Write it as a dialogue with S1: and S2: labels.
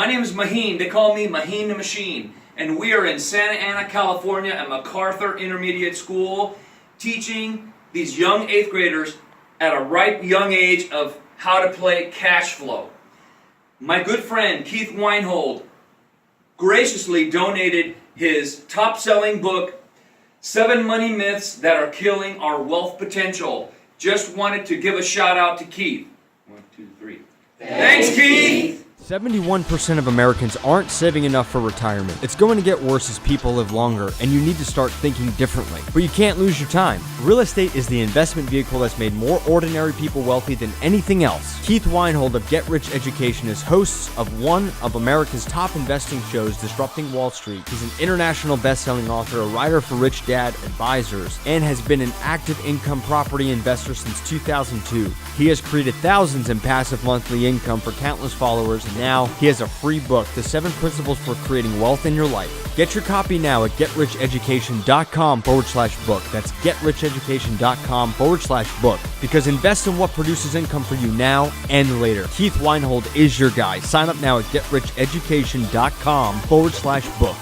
S1: My name is Maheen. They call me Maheen the Machine. And we are in Santa Ana, California at MacArthur Intermediate School teaching these young 8th graders at a ripe young age of how to play cash flow. My good friend Keith Weinhold graciously donated his top-selling book, 7 Money Myths That Are Killing Our Wealth Potential. Just wanted to give a shout out to Keith. 1, 2, 3. Thanks, Keith!
S2: 71% of Americans aren't saving enough for retirement. It's going to get worse as people live longer, and you need to start thinking differently. But you can't lose your time. Real estate is the investment vehicle that's made more ordinary people wealthy than anything else. Keith Weinhold of Get Rich Education is host of one of America's top investing shows, Disrupting Wall Street. He's an international best-selling author, a writer for Rich Dad Advisors, and has been an active income property investor since 2002. He has created thousands in passive monthly income for countless followers, and now he has a free book, The 7 Principles for Creating Wealth in Your Life. Get your copy now at getricheducation.com/book. That's getricheducation.com/book. Because invest in what produces income for you now and later. Keith Weinhold is your guy. Sign up now at getricheducation.com/book.